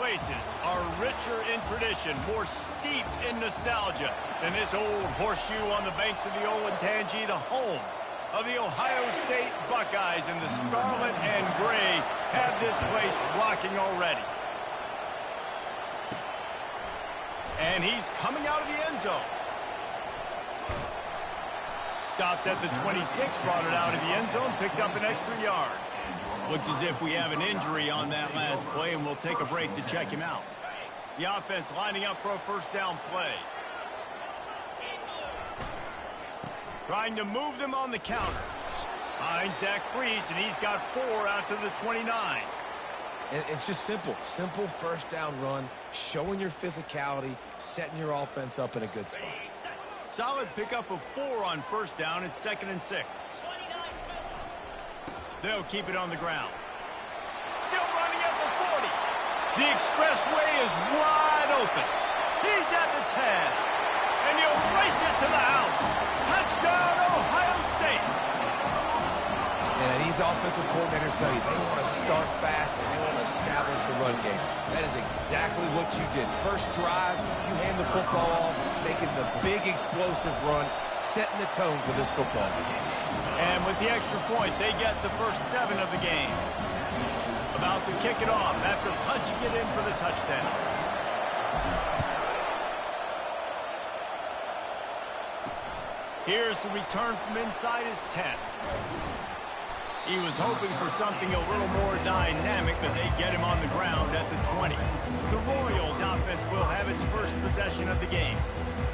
places are richer in tradition, more steeped in nostalgia than this old horseshoe on the banks of the Olentangy, the home of the Ohio State Buckeyes. And the scarlet and gray have this place rocking already. And he's coming out of the end zone. Stopped at the 26, brought it out of the end zone, picked up an extra yard. Looks as if we have an injury on that last play, and we'll take a break to check him out. The offense lining up for a first down play. Trying to move them on the counter. Finds Zach Freese, and he's got 4 out to the 29. And it's just simple. Simple first down run, showing your physicality, setting your offense up in a good spot. Solid pickup of 4 on first down. It's 2nd and 6. They'll keep it on the ground. Still running at the 40. The expressway is wide open. He's at the 10. And he'll race it to the house. Touchdown, Ohio State. And these offensive coordinators tell you they want to start fast and they want to establish the run game. That is exactly what you did. First drive, you hand the football off, making the big explosive run, setting the tone for this football game. And with the extra point, they get the first 7 of the game. About to kick it off after punching it in for the touchdown. Here's the return from inside his 10. He was hoping for something a little more dynamic, but they get him on the ground at the 20. The Royals offense will have its first possession of the game.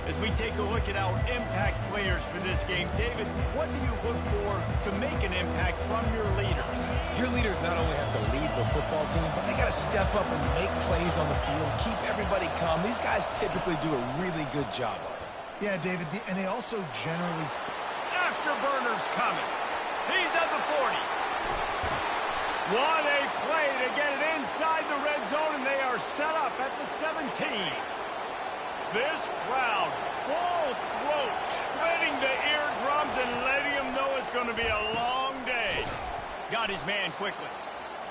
As we take a look at our impact players for this game, David, what do you look for to make an impact from your leaders? Your leaders not only have to lead the football team, but they got to step up and make plays on the field, keep everybody calm. These guys typically do a really good job of it. Yeah, David, and they also generally... Afterburner's coming. He's at the 40. What a play to get it inside the red zone, and they are set up at the 17. This crowd, full throat, splitting the eardrums and letting them know it's going to be a long day. Got his man quickly.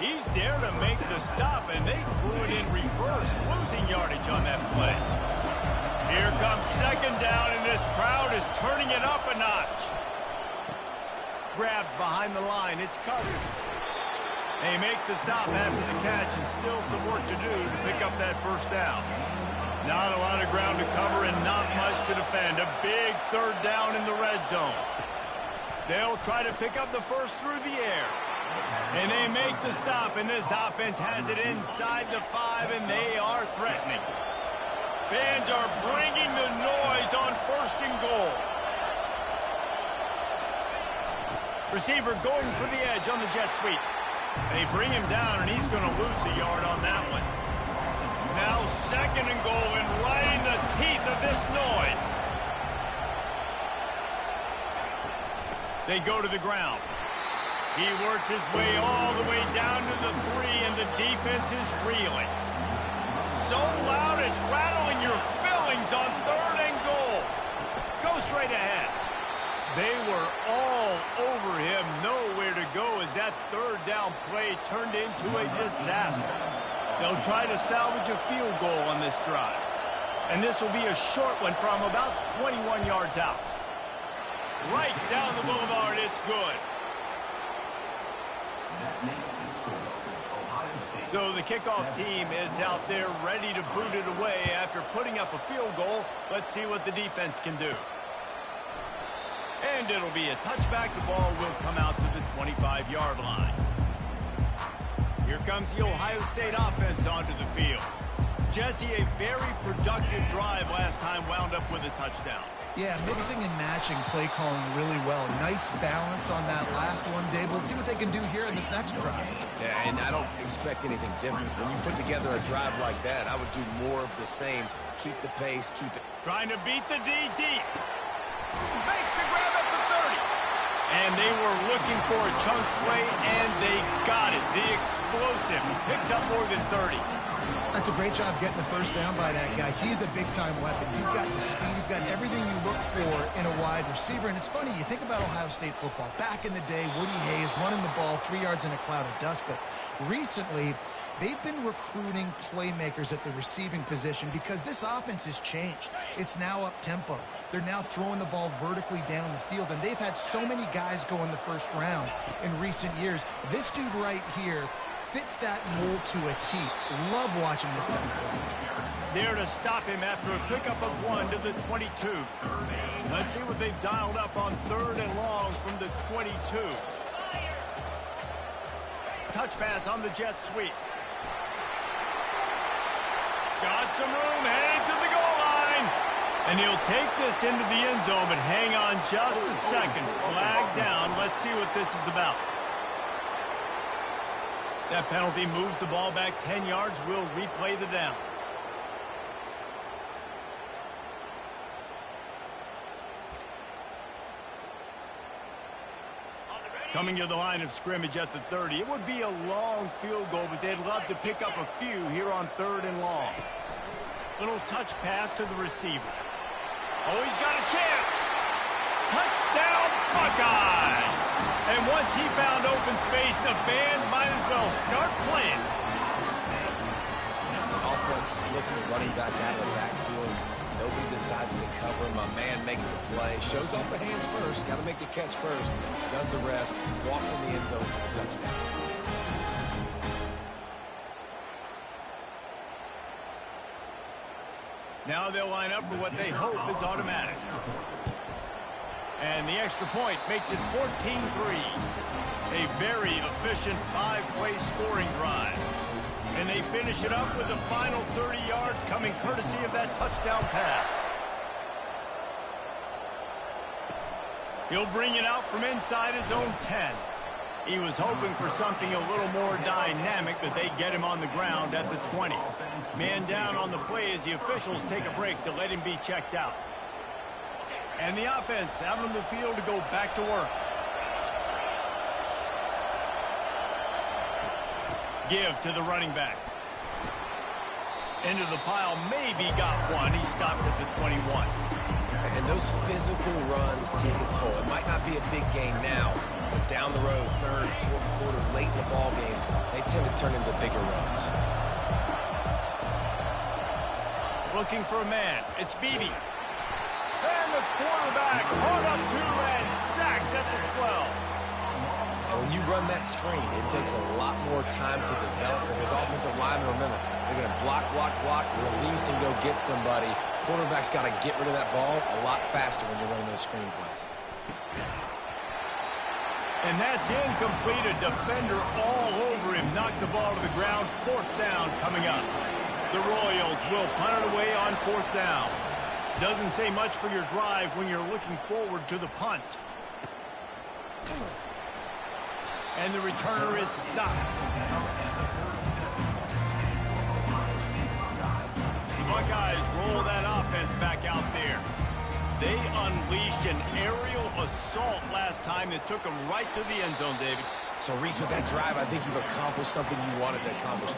He's there to make the stop, and they threw it in reverse, losing yardage on that play. Here comes 2nd down, and this crowd is turning it up a notch. Grabbed behind the line. It's covered. They make the stop after the catch, and still some work to do to pick up that first down. Not a lot of ground to cover and not much to defend. A big 3rd down in the red zone. They'll try to pick up the first through the air. And they make the stop, and this offense has it inside the 5, and they are threatening. Fans are bringing the noise on 1st and goal. Receiver going for the edge on the jet sweep. They bring him down, and he's going to lose a yard on that one. Now 2nd and goal, and right in the teeth of this noise. They go to the ground. He works his way all the way down to the 3, and the defense is reeling. So loud it's rattling your fillings on 3rd and goal. Go straight ahead. They were all over him, nowhere to go as that 3rd down play turned into a disaster. They'll try to salvage a field goal on this drive. And this will be a short one from about 21 yards out. Right down the boulevard, it's good. So the kickoff team is out there ready to boot it away after putting up a field goal. Let's see what the defense can do. And it'll be a touchback. The ball will come out to the 25-yard line. Here comes the Ohio State offense onto the field. Jesse, a very productive drive last time wound up with a touchdown. Yeah, mixing and matching play calling really well. Nice balance on that last one, Dave. Let's see what they can do here in this next drive. Yeah, and I don't expect anything different. When you put together a drive like that, I would do more of the same. Keep the pace, keep it. Trying to beat the D deep. Makes the grab at the 30. And they were looking for a chunk play, and they got it. The explosive picks up more than 30. That's a great job getting the first down by that guy. He's a big-time weapon. He's got the speed. He's got everything you look for in a wide receiver. And it's funny, you think about Ohio State football. Back in the day, Woody Hayes running the ball 3 yards in a cloud of dust. But recently, they've been recruiting playmakers at the receiving position because this offense has changed. It's now up-tempo. They're now throwing the ball vertically down the field, and they've had so many guys go in the first round in recent years. This dude right here fits that mold to a T. Love watching this guy play. There to stop him after a pickup of 1 to the 22. Let's see what they've dialed up on 3rd and long from the 22. Touch pass on the jet sweep. Got some room, headed to the goal line. And he'll take this into the end zone, but hang on just a second. Flag down. Let's see what this is about. That penalty moves the ball back 10 yards. We'll replay the down. Coming to the line of scrimmage at the 30. It would be a long field goal, but they'd love to pick up a few here on 3rd and long. Little touch pass to the receiver. Oh, he's got a chance. Touchdown, Buckeyes! And once he found open space, the band might as well start playing. The offense slips the running back out of the backfield. Nobody decides to cover. My man makes the play. Shows off the hands first. Got to make the catch first. Does the rest. Walks in the end zone for the touchdown. Now they'll line up for what they hope is automatic. And the extra point makes it 14-3. A very efficient 5-play scoring drive. And they finish it up with the final 30 yards coming courtesy of that touchdown pass. He'll bring it out from inside his own 10. He was hoping for something a little more dynamic, but they get him on the ground at the 20. Man down on the play as the officials take a break to let him be checked out. And the offense out on the field to go back to work. Give to the running back. Into the pile, maybe got one. He stopped at the 21. And those physical runs take a toll. It might not be a big game now, but down the road, 3rd, 4th quarter, late in the ball games, they tend to turn into bigger runs. Looking for a man. It's Beebe. And the quarterback caught up to and sacked at the 12. When you run that screen, it takes a lot more time to develop because those offensive linemen, remember, they're going to block, release, and go get somebody. Quarterback's got to get rid of that ball a lot faster when you're running those screen plays. And that's incomplete. A defender all over him. Knocked the ball to the ground. 4th down coming up. The Royals will punt it away on 4th down. Doesn't say much for your drive when you're looking forward to the punt. And the returner is stopped. The Buckeyes roll that offense back out there. They unleashed an aerial assault last time that took them right to the end zone, David. So, Reese, with that drive, I think you've accomplished something you wanted to accomplish.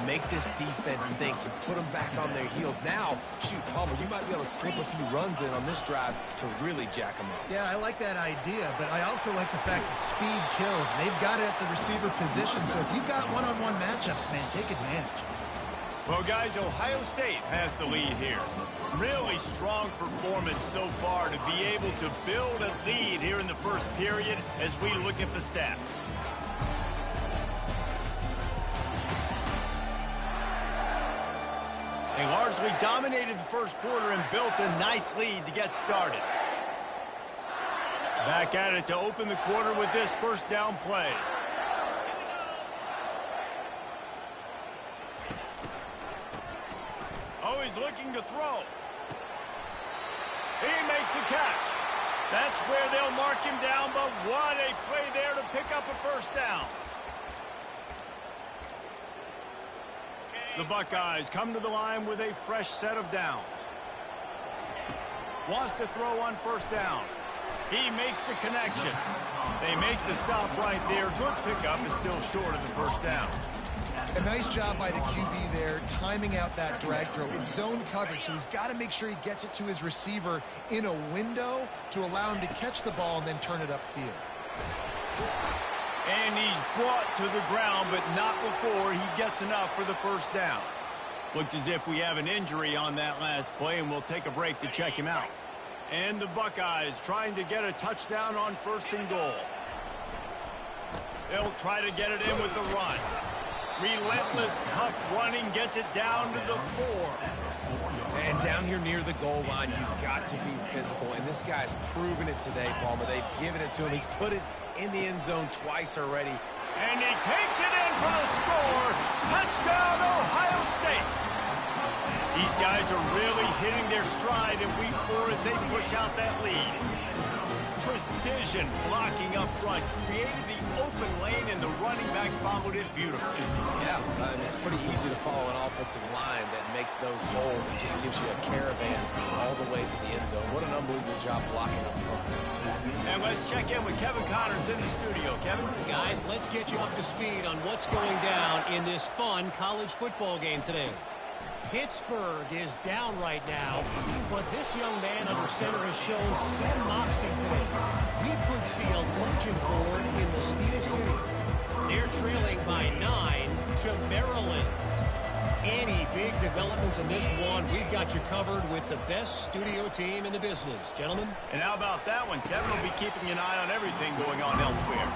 Make this defense think. You put them back on their heels. Now, shoot, Palmer, you might be able to slip a few runs in on this drive to really jack them up. Yeah, I like that idea, but I also like the fact that speed kills. They've got it at the receiver position, so if you've got one-on-one matchups, man, take advantage. Well, guys, Ohio State has the lead here. Really strong performance so far to be able to build a lead here in the first period as we look at the stats. They largely dominated the first quarter and built a nice lead to get started. Back at it to open the quarter with this first down play. Oh, he's looking to throw. He makes the catch. That's where they'll mark him down, but what a play there to pick up a first down. The Buckeyes come to the line with a fresh set of downs. Wants to throw on first down. He makes the connection. They make the stop right there. Good pickup, and still short of the first down. A nice job by the QB there, timing out that drag throw. It's zone coverage, so he's got to make sure he gets it to his receiver in a window to allow him to catch the ball and then turn it upfield. And he's brought to the ground, but not before he gets enough for the first down. Looks as if we have an injury on that last play, and we'll take a break to check him out. And the Buckeyes trying to get a touchdown on 1st and goal. They'll try to get it in with the run. Relentless, tough running gets it down to the 4. And down here near the goal line, you've got to be physical. And this guy's proven it today, Palmer. They've given it to him. He's put it in the end zone twice already. And he takes it in for the score. Touchdown, Ohio State. These guys are really hitting their stride in week 4 as they push out that lead. Precision blocking up front created the open lane, and the running back followed it beautifully. Yeah, it's pretty easy to follow an offensive line that makes those holes and just gives you a caravan all the way to the end zone. What an unbelievable job blocking up front. And let's check in with Kevin Connors in the studio. Kevin? Guys, let's get you up to speed on what's going down in this fun college football game today. Pittsburgh is down right now, but this young man under center has shown some moxie today. We could see a legend board in the Steel City. They're trailing by 9 to Maryland. Any big developments in this one, we've got you covered with the best studio team in the business. Gentlemen? And how about that one? Kevin will be keeping an eye on everything going on elsewhere.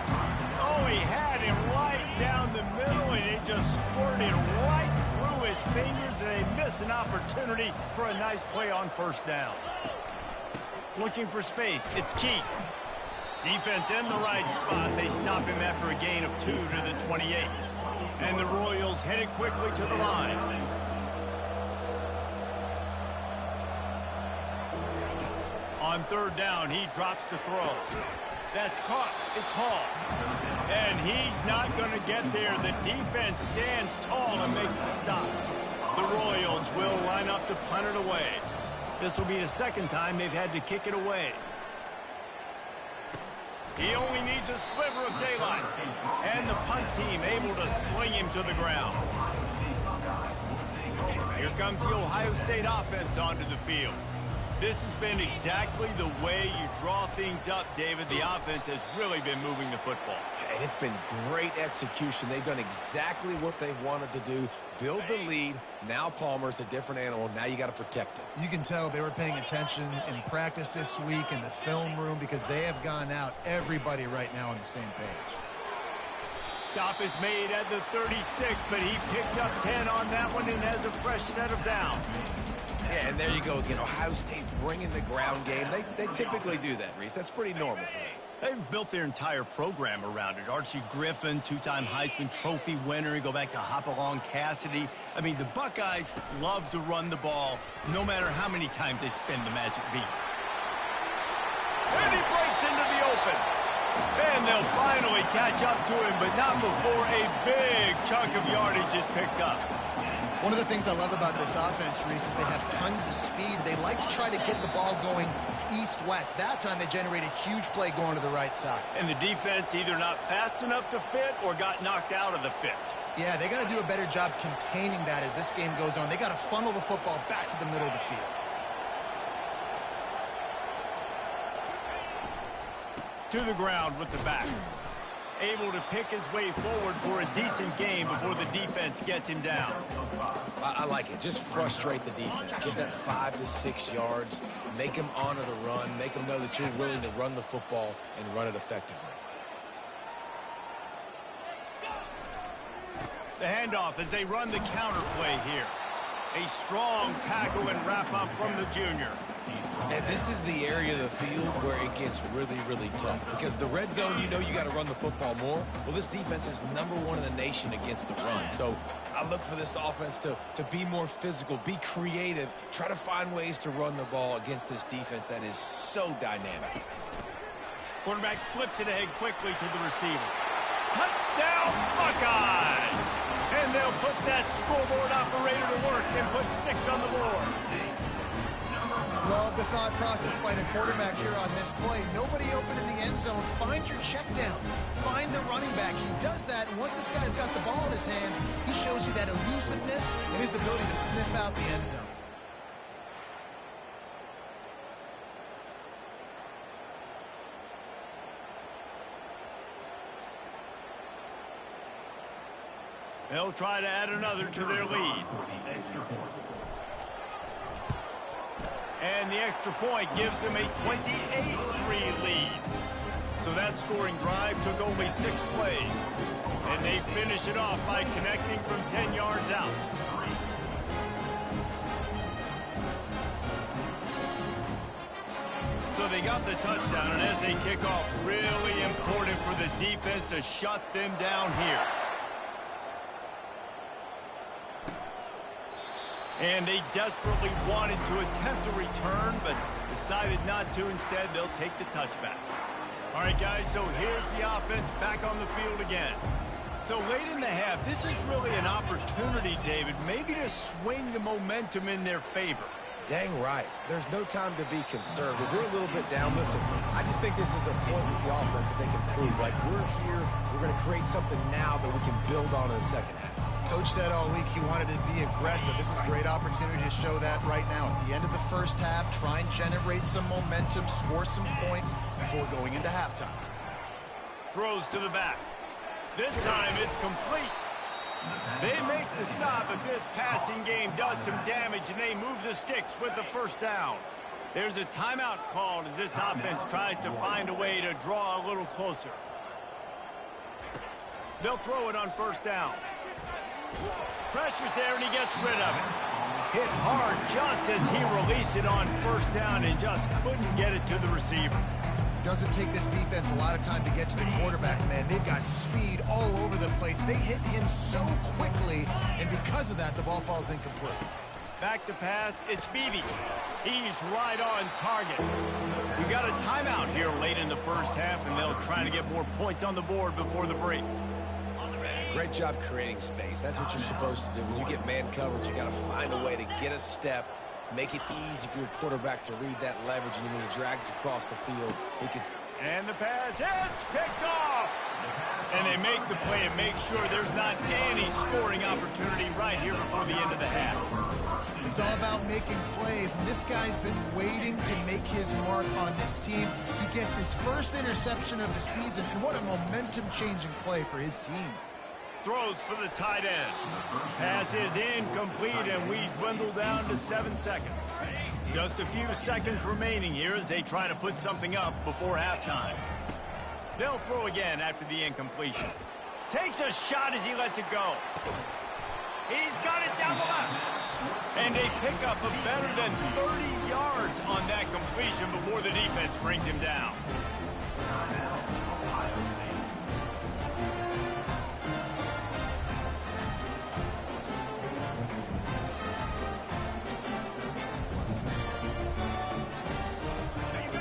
Oh, he had him right down the middle, and it just squirted right through his fingers, and they miss an opportunity for a nice play on 1st down. Looking for space. It's key. Defense in the right spot. They stop him after a gain of 2 to the 28. And the Royals headed quickly to the line. On 3rd down, he drops to throw. That's caught. It's Hall. And he's not going to get there. The defense stands tall and makes the stop. The Royals will line up to punt it away. This will be the 2nd time they've had to kick it away. He only needs a sliver of daylight. And the punt team able to sling him to the ground. Here comes the Ohio State offense onto the field. This has been exactly the way you draw things up, David. The offense has really been moving the football. And it's been great execution. They've done exactly what they've wanted to do. Build the lead. Now Palmer's a different animal. Now you got to protect it. You can tell they were paying attention in practice this week in the film room because they have gone out, everybody right now on the same page. Stop is made at the 36, but he picked up 10 on that one and has a fresh set of downs. Yeah, and there you go again. Ohio State bringing the ground game. They typically do that, Reese. That's pretty normal for them. They've built their entire program around it. Archie Griffin, 2-time Heisman Trophy winner. You go back to Hopalong Cassidy. I mean, the Buckeyes love to run the ball, no matter how many times they spin the magic beat. And he breaks into the open. And they'll finally catch up to him, but not before a big chunk of yardage is picked up. One of the things I love about this offense, Reese, is they have tons of speed. They like to try to get the ball going east-west. That time they generate a huge play going to the right side. And the defense either not fast enough to fit or got knocked out of the fit. Yeah, they got to do a better job containing that as this game goes on. They got to funnel the football back to the middle of the field. To the ground with the back. Able to pick his way forward for a decent game before the defense gets him down. I like it. Just frustrate the defense. Get that 5 to 6 yards. Make them honor the run. Make them know that you're willing to run the football and run it effectively. The handoff as they run the counter play here. A strong tackle and wrap up from the junior. And this is the area of the field where it gets really, really tough. Because the red zone, you know you got to run the football more. Well, this defense is #1 in the nation against the run. So I look for this offense to be more physical, be creative, try to find ways to run the ball against this defense that is so dynamic. Quarterback flips it ahead quickly to the receiver. Touchdown, Buckeyes! And they'll put that scoreboard operator to work and put 6 on the board. Love the thought process by the quarterback here on this play. Nobody open in the end zone. Find your check down. Find the running back. He does that, and once this guy's got the ball in his hands, he shows you that elusiveness and his ability to sniff out the end zone. They'll try to add another to their lead. And the extra point gives them a 28-3 lead. So that scoring drive took only 6 plays. And they finish it off by connecting from 10 yards out. So they got the touchdown, and as they kick off, really important for the defense to shut them down here. And they desperately wanted to attempt a return, but decided not to. Instead, they'll take the touchback. All right, guys, so here's the offense back on the field again. So late in the half, this is really an opportunity, David, maybe to swing the momentum in their favor. Dang right. There's no time to be conservative. We're a little bit down. Listen, I just think this is a point with the offense that they can prove. Like, we're here, we're going to create something now that we can build on in the second half. Coach said all week he wanted to be aggressive. This is a great opportunity to show that right now. At the end of the first half, try and generate some momentum, score some points before going into halftime. Throws to the back. This time it's complete. They make the stop, but this passing game does some damage, and they move the sticks with the first down. There's a timeout called as this offense tries to find a way to draw a little closer. They'll throw it on first down. Pressure's there, and he gets rid of it. Hit hard just as he released it on first down and just couldn't get it to the receiver. Doesn't take this defense a lot of time to get to the quarterback, man. They've got speed all over the place. They hit him so quickly, and because of that, the ball falls incomplete. Back to pass, it's Beebe. He's right on target. We got a timeout here late in the first half, and they'll try to get more points on the board before the break. Great job creating space. That's what you're supposed to do. When you get man coverage, you got to find a way to get a step, make it easy for your quarterback to read that leverage, and when he drags across the field, he can... And the pass hits, picked off! And they make the play and make sure there's not any scoring opportunity right here before the end of the half. It's all about making plays, and this guy's been waiting to make his mark on this team. He gets his first interception of the season, and what a momentum-changing play for his team. Throws for the tight end. Pass is incomplete, and we dwindle down to 7 seconds. Just a few seconds remaining here as they try to put something up before halftime. They'll throw again after the incompletion. Takes a shot as he lets it go. He's got it down the left. And they pick up a better than 30 yards on that completion before the defense brings him down.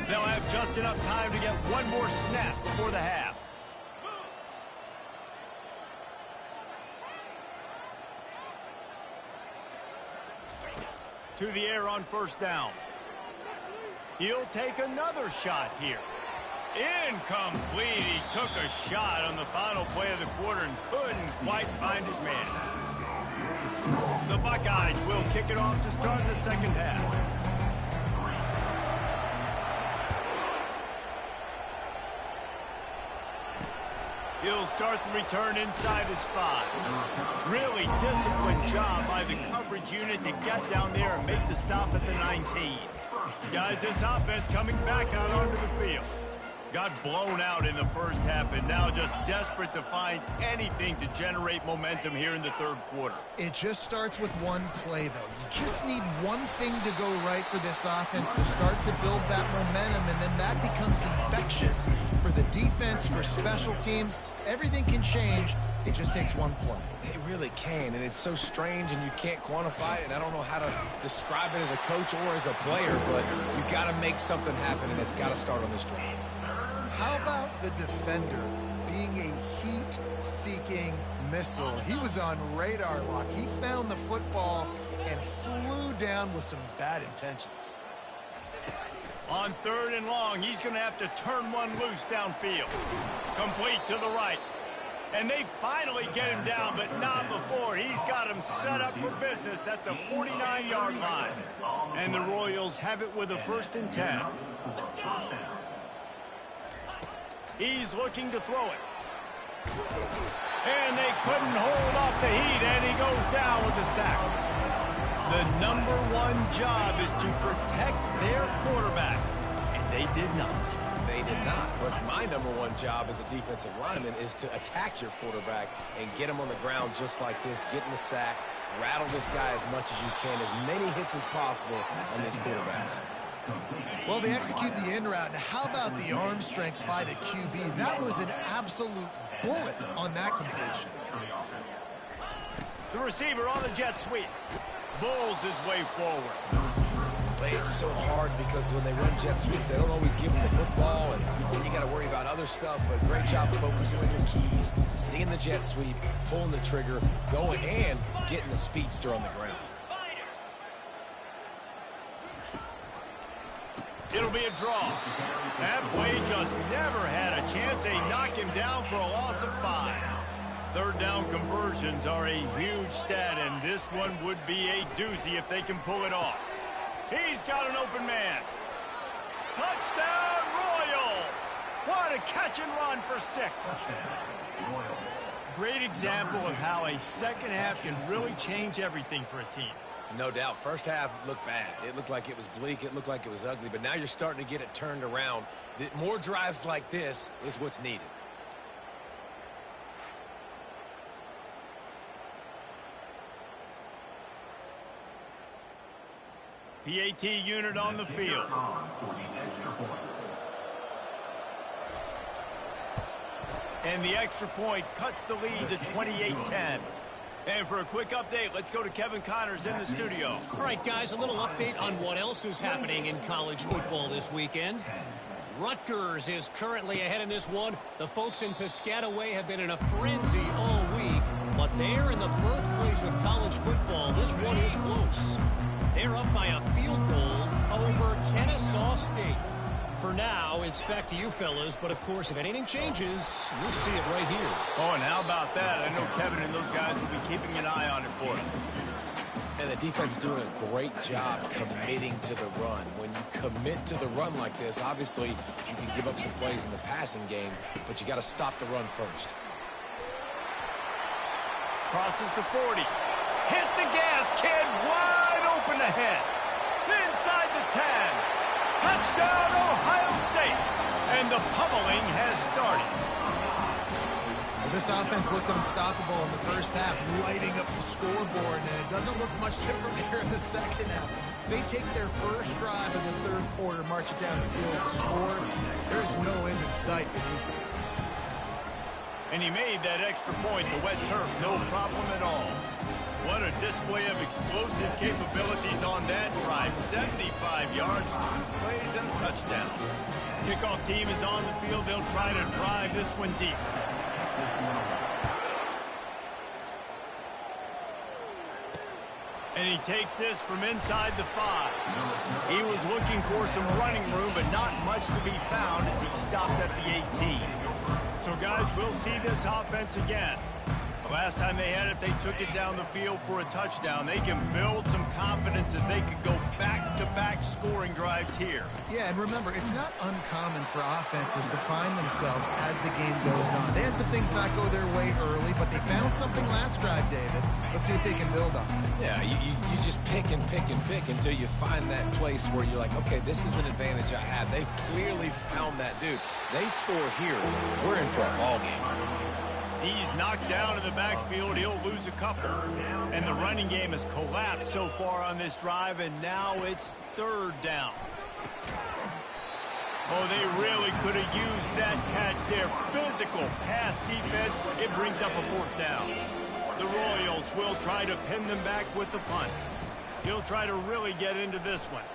They'll have just enough time to get one more snap before the half. To the air on first down. He'll take another shot here. Incomplete. He took a shot on the final play of the quarter and couldn't quite find his man. The Buckeyes will kick it off to start the second half. He'll start the return inside his 5. Really disciplined job by the coverage unit to get down there and make the stop at the 19. Guys, this offense coming back out onto the field. Got blown out in the first half and now just desperate to find anything to generate momentum here in the third quarter. It just starts with one play, though. You just need one thing to go right for this offense to start to build that momentum, and then that becomes infectious for the defense, for special teams. Everything can change. It just takes one play. It really can, and it's so strange, and you can't quantify it, and I don't know how to describe it as a coach or as a player, but you got to make something happen, and it's got to start on this drive. How about the defender being a heat-seeking missile? He was on radar lock. He found the football and flew down with some bad intentions. On third and long, he's going to have to turn one loose downfield. Complete to the right. And they finally get him down, but not before. He's got him set up for business at the 49-yard line. And the Royals have it with a 1st and 10. He's looking to throw it. And they couldn't hold off the heat, and he goes down with the sack. The #1 job is to protect their quarterback, and they did not. They did not, but my #1 job as a defensive lineman is to attack your quarterback and get him on the ground just like this, get in the sack, rattle this guy as much as you can, as many hits as possible on these quarterbacks. Well, they execute the in route. Now, how about the arm strength by the QB? That was an absolute bullet on that completion. The receiver on the jet sweep bulls his way forward. It's so hard because when they run jet sweeps, they don't always give them the football, and then you got to worry about other stuff. But great job focusing on your keys, seeing the jet sweep, pulling the trigger, going, and getting the speedster on the ground. It'll be a draw. That play just never had a chance. They knock him down for a loss of 5. Third down conversions are a huge stat, and this one would be a doozy if they can pull it off. He's got an open man. Touchdown, Royals! What a catch and run for 6. Great example of how a second half can really change everything for a team. No doubt. First half looked bad. It looked like it was bleak. It looked like it was ugly. But now you're starting to get it turned around. More drives like this is what's needed. PAT unit on the field. And the extra point cuts the lead to 28-10. And for a quick update, let's go to Kevin Connors in the studio. All right, guys, a little update on what else is happening in college football this weekend. Rutgers is currently ahead in this one. The folks in Piscataway have been in a frenzy all week, but they're in the birthplace of college football. This one is close. They're up by a field goal over Kennesaw State. For now, it's back to you fellas, but of course, if anything changes, you'll see it right here. Oh, and how about that? I know Kevin and those guys will be keeping an eye on it for us. And the defense doing a great job committing to the run. When you commit to the run like this, obviously, you can give up some plays in the passing game, but you got to stop the run first. Crosses to 40. Hit the gas, kid. Wide open ahead. Inside the 10. Touchdown, Ohio State. And the pummeling has started. Well, this offense looked unstoppable in the first half, lighting up the scoreboard, and it doesn't look much different here in the second half. They take their first drive of the third quarter, march it down the field to score. There's no end in sight for these guys. And he made that extra point, the wet turf, no problem at all. What a display of explosive capabilities on that drive. 75 yards, 2 plays, and a touchdown. Kickoff team is on the field. They'll try to drive this one deep. And he takes this from inside the 5. He was looking for some running room, but not much to be found as he stopped at the 18. So, guys, we'll see this offense again. The last time they had it, they took it down the field for a touchdown. They can build some confidence that they could go back-to-back scoring drives here. Yeah, and remember, it's not uncommon for offenses to find themselves as the game goes on. They had some things not go their way early, but they found something last drive, David. Let's see if they can build on it. Yeah, you just pick and pick and pick until you find that place where you're like, okay, this is an advantage I have. They've clearly found that dude. They score here, we're in for a ball game. He's knocked down in the backfield. He'll lose a couple. And the running game has collapsed so far on this drive, and now it's third down. Oh, they really could have used that catch there. Physical pass defense. It brings up a fourth down. The Royals will try to pin them back with the punt. He'll try to really get into this one.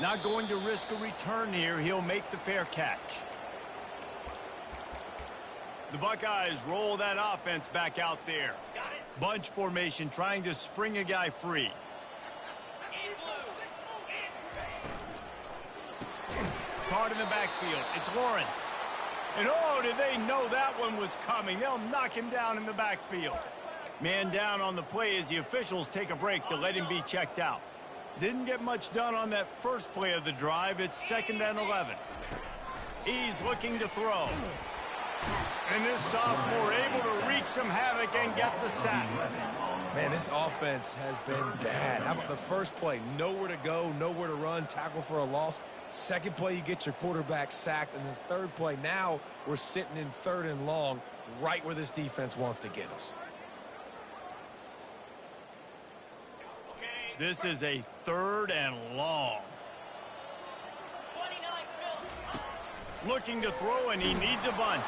Not going to risk a return here. He'll make the fair catch. The Buckeyes roll that offense back out there. Bunch formation trying to spring a guy free. Card in the backfield. It's Lawrence. And oh, did they know that one was coming. They'll knock him down in the backfield. Man down on the play as the officials take a break to let him be checked out. Didn't get much done on that first play of the drive. It's 2nd and 11. He's looking to throw. And this sophomore able to wreak some havoc and get the sack. Man, this offense has been bad. How about the first play? Nowhere to go, nowhere to run, tackle for a loss. Second play, you get your quarterback sacked. And the third play, now we're sitting in 3rd and long, right where this defense wants to get us. This is a 3rd and long. Looking to throw, and he needs a bunch.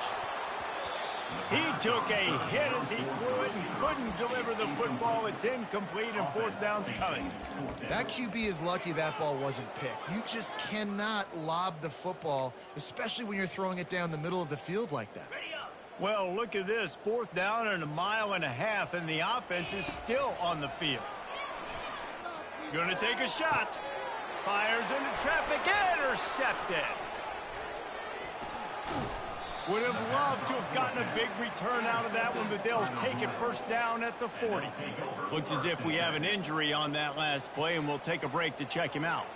He took a hit as he threw it and couldn't deliver the football. It's incomplete, and 4th down's coming. That QB is lucky that ball wasn't picked. You just cannot lob the football, especially when you're throwing it down the middle of the field like that. Well, look at this. 4th down and 1.5 miles, and the offense is still on the field. Gonna take a shot. Fires into traffic. Intercepted. Would have loved to have gotten a big return out of that one, but they'll take it 1st down at the 40. Looks as if we have an injury on that last play, and we'll take a break to check him out.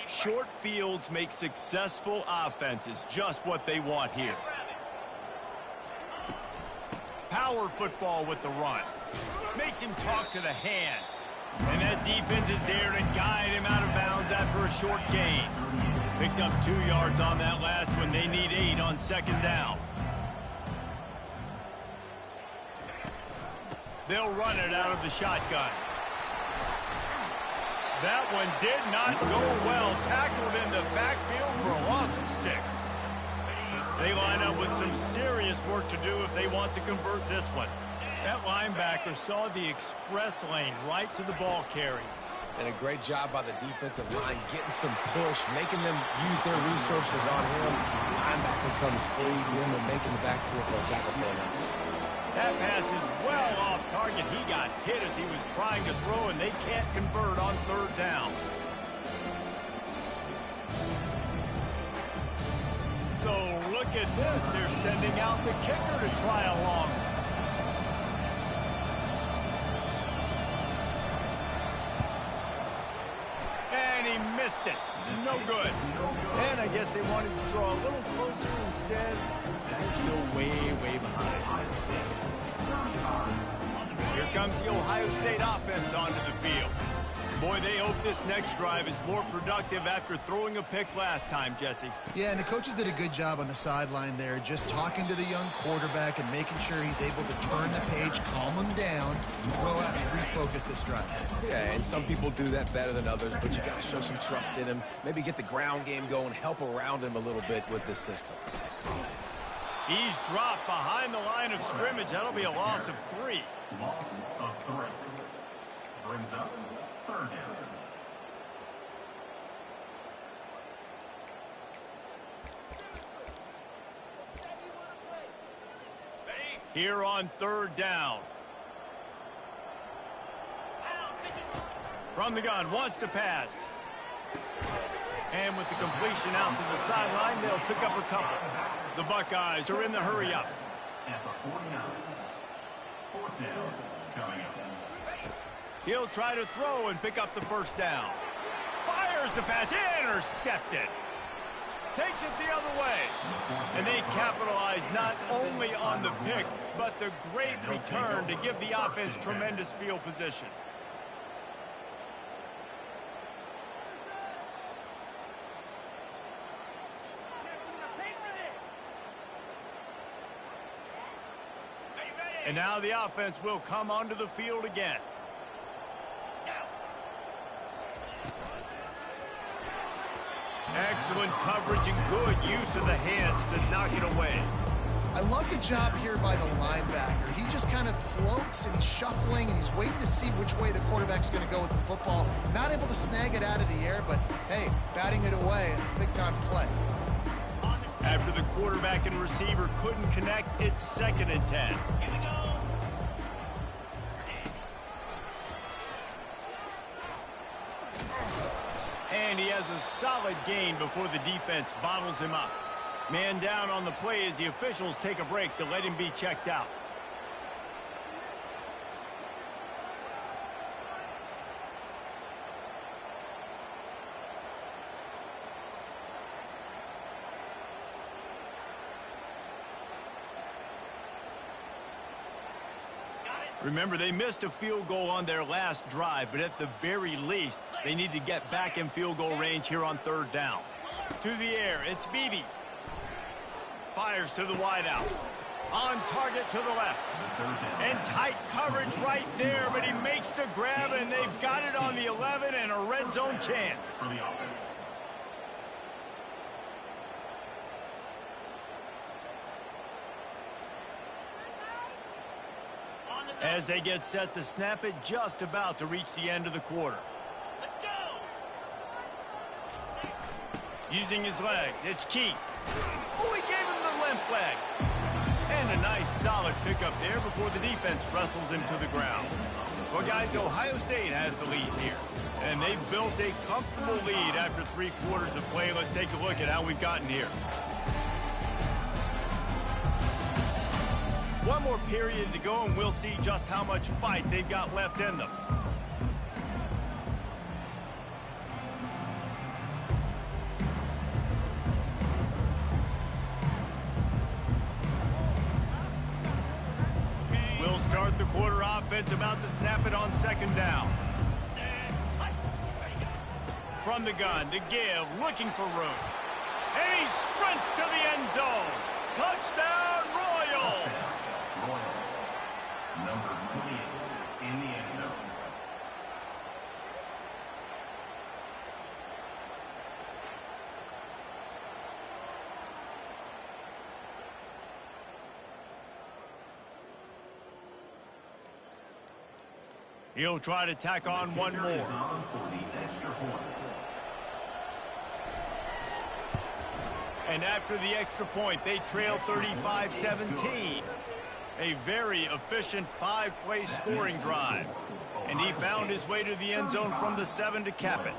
Short fields make successful offenses, just what they want here. Power football with the run. Makes him talk to the hand. And that defense is there to guide him out of bounds after a short gain. Picked up 2 yards on that last one. They need 8 on 2nd down. They'll run it out of the shotgun. That one did not go well. Tackled in the backfield for a loss of 6. They line up with some serious work to do if they want to convert this one. That linebacker saw the express lane right to the ball carrier. And a great job by the defensive line, getting some push, making them use their resources on him. Linebacker comes free, him and making the backfield for a tackle for a loss. That pass is well off target. He got hit as he was trying to throw, and they can't convert on 3rd down. So look at this. They're sending out the kicker to try a long one. And he missed it. No good. And I guess they wanted to draw a little closer instead. They're still way, way behind. Here comes the Ohio State offense onto the field. Boy, they hope this next drive is more productive after throwing a pick last time, Jesse. Yeah, and the coaches did a good job on the sideline there, just talking to the young quarterback and making sure he's able to turn the page, calm him down, and go out and refocus this drive. Yeah, and some people do that better than others, but you got to show some trust in him, maybe get the ground game going, help around him a little bit with this system. He's dropped behind the line of scrimmage. That'll be a loss of 3. Loss of 3. Brings up 3rd down. Here on 3rd down. From the gun, wants to pass. And with the completion out to the sideline, they'll pick up a couple. The Buckeyes are in the hurry-up. At the 49. 4th down coming up. He'll try to throw and pick up the 1st down. Fires the pass, intercepted. Takes it the other way. And they capitalize not only on the pick, but the great return to give the offense tremendous field position. And now the offense will come onto the field again. Excellent coverage and good use of the hands to knock it away. I love the job here by the linebacker. He just kind of floats and he's shuffling and he's waiting to see which way the quarterback's going to go with the football. Not able to snag it out of the air, but hey, batting it away, it's a big-time play. After the quarterback and receiver couldn't connect, it's 2nd and 10. Here we go. And he has a solid gain before the defense bottles him up. Man down on the play as the officials take a break to let him be checked out. Remember, they missed a field goal on their last drive, but at the very least, they need to get back in field goal range here on 3rd down. To the air, it's Beebe. Fires to the wideout. On target to the left. And tight coverage right there, but he makes the grab, and they've got it on the 11 and a red zone chance. As they get set to snap it, just about to reach the end of the quarter. Let's go! Using his legs, it's Keith. Oh, he gave him the limp leg. And a nice solid pickup there before the defense wrestles him to the ground. Well, guys, Ohio State has the lead here. And they've built a comfortable lead after 3 quarters of play. Let's take a look at how we've gotten here. One more period to go, and we'll see just how much fight they've got left in them. We'll start the quarter offense, about to snap it on 2nd down. From the gun to give, looking for room. And he sprints to the end zone. Touchdown, Royals! Number 28 in the end zone. He'll try to tack on one more. On for the extra point. And after the extra point, they trail 35-17. A very efficient 5-play scoring drive. And he found his way to the end zone from the 7 to cap it.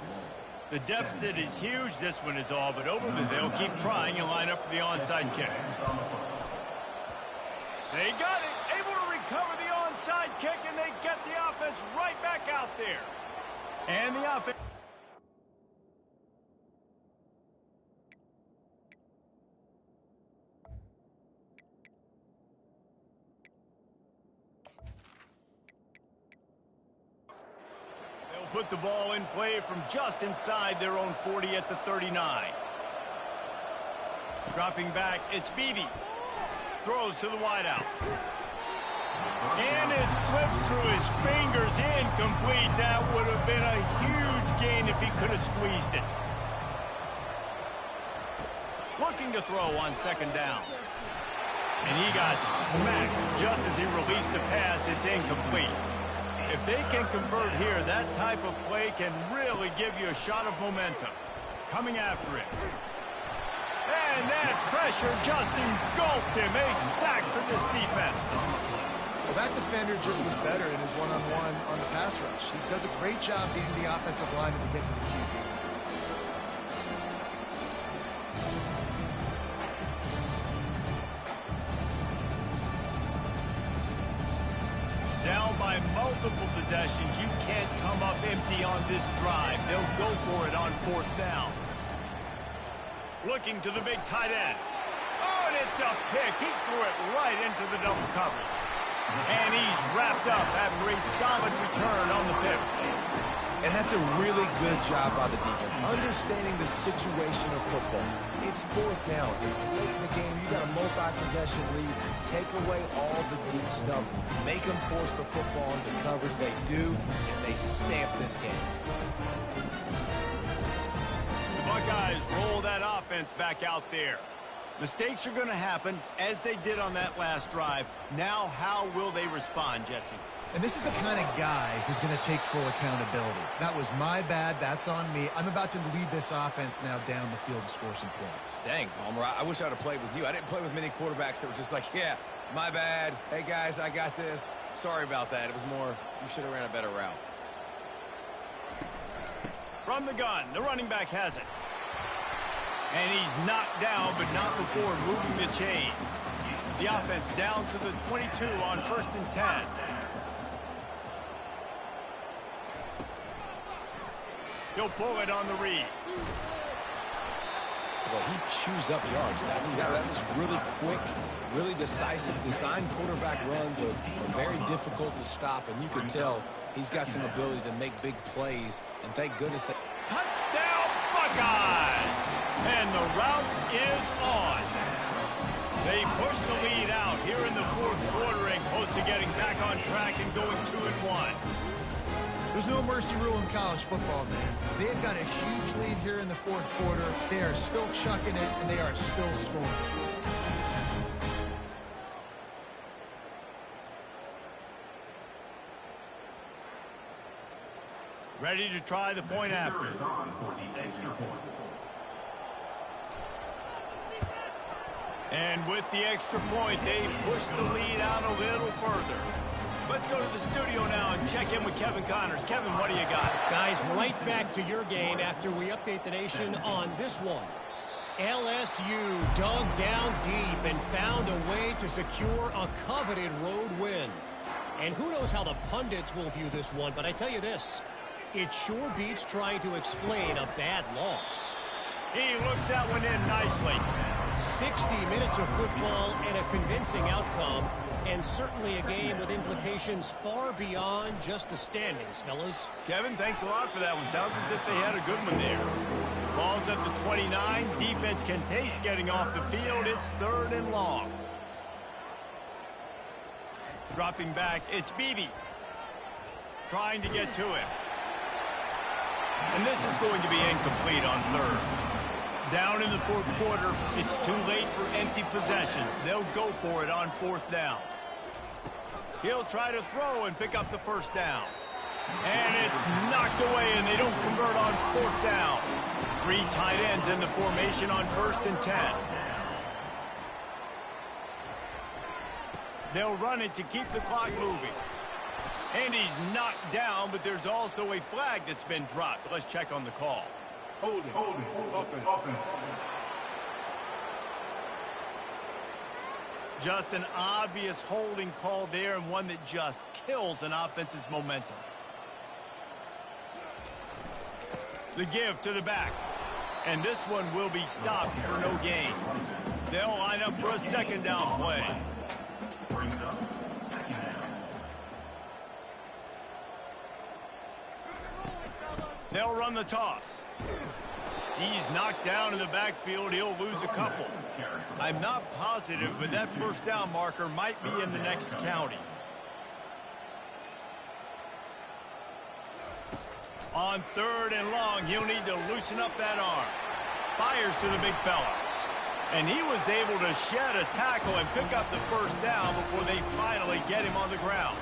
The deficit is huge. This one is all but over, but they'll keep trying and line up for the onside kick. They got it. Able to recover the onside kick, and they get the offense right back out there. And the offense... put the ball in play from just inside their own 40 at the 39. Dropping back, it's Beebe. Throws to the wideout. And it slips through his fingers, incomplete. That would have been a huge gain if he could have squeezed it. Looking to throw on 2nd down. And he got smacked just as he released the pass. It's incomplete. If they can convert here, that type of play can really give you a shot of momentum. Coming after it. And that pressure just engulfed him. A sack for this defense. Well, that defender just was better in his one-on-one on the pass rush. He does a great job beating the offensive lineman to get to the QB. Down by multiple possessions, you can't come up empty on this drive. They'll go for it on 4th down. Looking to the big tight end. Oh, and it's a pick. He threw it right into the double coverage. And he's wrapped up after a solid return on the pick. And that's a really good job by the defense, understanding the situation of football. It's 4th down. It's late in the game. You got a multi-possession lead. Take away all the deep stuff. Make them force the football into coverage. They do, and they stamp this game. The Buckeyes roll that offense back out there. Mistakes are going to happen, as they did on that last drive. Now, how will they respond, Jesse? And this is the kind of guy who's going to take full accountability. That was my bad. That's on me. I'm about to lead this offense now down the field and score some points. Dang, Palmer, I wish I'd have played with you. I didn't play with many quarterbacks that were just like, yeah, my bad. Hey, guys, I got this. Sorry about that. It was more, you should have ran a better route. From the gun, the running back has it. And he's knocked down, but not before moving the chains. The offense down to the 22 on 1st and 10. He'll pull it on the read. Well, he chews up yards. That was really quick, really decisive. Design quarterback runs are very difficult to stop, and you can tell he's got some ability to make big plays. And thank goodness that. Touchdown, Buckeyes! And the route is on. They push the lead out here in the fourth quarter and close to getting back on track and going 2-1. There's no mercy rule in college football, man. They've got a huge lead here in the fourth quarter. They are still chucking it, and they are still scoring. Ready to try the point after. And with the extra point, they push the lead out a little further. Let's go to the studio now and check in with Kevin Connors. Kevin, what do you got? Guys, right back to your game after we update the nation on this one. LSU dug down deep and found a way to secure a coveted road win. And who knows how the pundits will view this one, but I tell you this, it sure beats trying to explain a bad loss. He looks that one in nicely. 60 minutes of football and a convincing outcome, and certainly a game with implications far beyond just the standings, fellas. Kevin, thanks a lot for that one. Sounds as if they had a good one there. Ball's at the 29. Defense can taste getting off the field. It's 3rd and long. Dropping back, it's Beebe. Trying to get to him. And this is going to be incomplete on 3rd. Down in the fourth quarter, it's too late for empty possessions. They'll go for it on 4th down. He'll try to throw and pick up the 1st down. And it's knocked away, and they don't convert on 4th down. 3 tight ends in the formation on 1st and 10. They'll run it to keep the clock moving. And he's knocked down, but there's also a flag that's been dropped. Let's check on the call. Holding. Offense. Just an obvious holding call there, and one that just kills an offense's momentum. The give to the back. And this one will be stopped for no gain. They'll line up for a 2nd down play. Brings up 2nd down. They'll run the toss. He's knocked down in the backfield. He'll lose a couple. I'm not positive, but that 1st down marker might be in the next county. On 3rd and long, he'll need to loosen up that arm. Fires to the big fella. And he was able to shed a tackle and pick up the 1st down before they finally get him on the ground.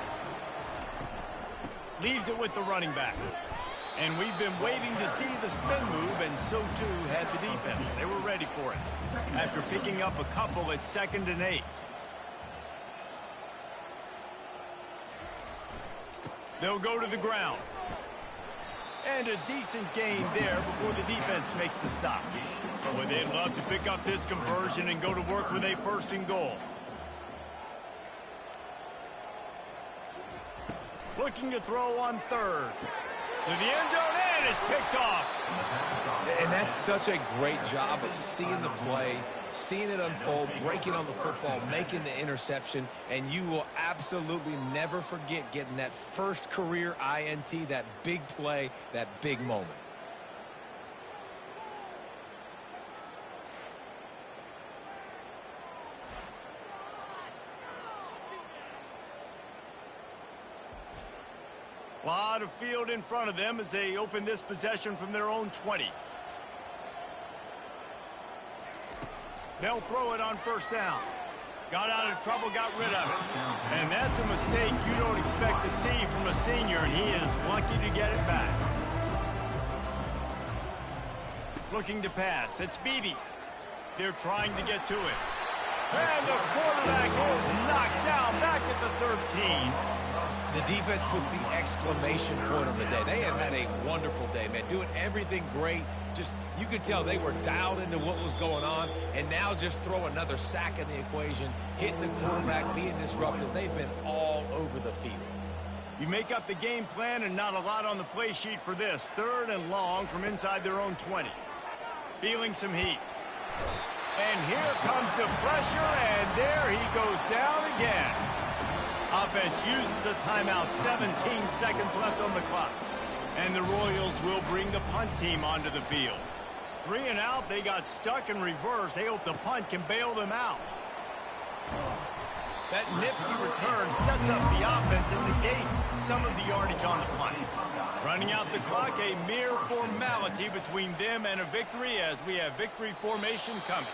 Leaves it with the running back. And we've been waiting to see the spin move, and so too had the defense. They were ready for it. After picking up a couple at 2nd and 8. They'll go to the ground. And a decent gain there before the defense makes the stop. Boy, they'd love to pick up this conversion and go to work with a 1st and goal. Looking to throw on 3rd. To the end zone, and it's picked off. And that's such a great job of seeing the play, seeing it unfold, breaking on the football, making the interception, and you will absolutely never forget getting that 1st career INT, that big play, that big moment. A lot of field in front of them as they open this possession from their own 20. They'll throw it on 1st down. Got out of trouble, got rid of it. And that's a mistake you don't expect to see from a senior, and he is lucky to get it back. Looking to pass. It's Beebe. They're trying to get to it. And the quarterback is knocked down back at the 13. The defense puts the exclamation point on the day. They have had a wonderful day, man. Doing everything great. Just, you could tell they were dialed into what was going on. And now just throw another sack in the equation, hitting the quarterback, being disruptive. They've been all over the field. You make up the game plan and not a lot on the play sheet for this. 3rd and long from inside their own 20. Feeling some heat. And here comes the pressure, and there he goes down again. Offense uses the timeout, 17 seconds left on the clock. And the Royals will bring the punt team onto the field. 3 and out, they got stuck in reverse. They hope the punt can bail them out. That nifty return sets up the offense and negates some of the yardage on the punt. Running out the clock, a mere formality between them and a victory as we have victory formation coming.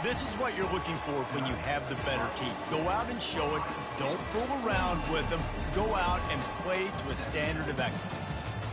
This is what you're looking for when you have the better team. Go out and show it. Don't fool around with them. Go out and play to a standard of excellence.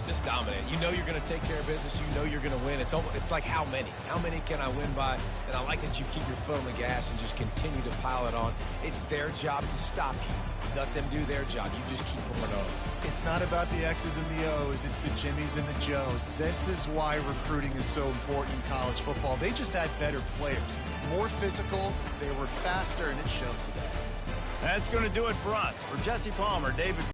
Just dominate. You know you're going to take care of business. You know you're going to win. It's like how many? How many can I win by? And I like that you keep your foot on the gas and just continue to pile it on. It's their job to stop you. Let them do their job. You just keep pouring on. It's not about the X's and the O's. It's the Jimmies and the Joes. This is why recruiting is so important in college football. They just had better players. More physical. They were faster, and it showed today. That's going to do it for us. For Jesse Palmer, David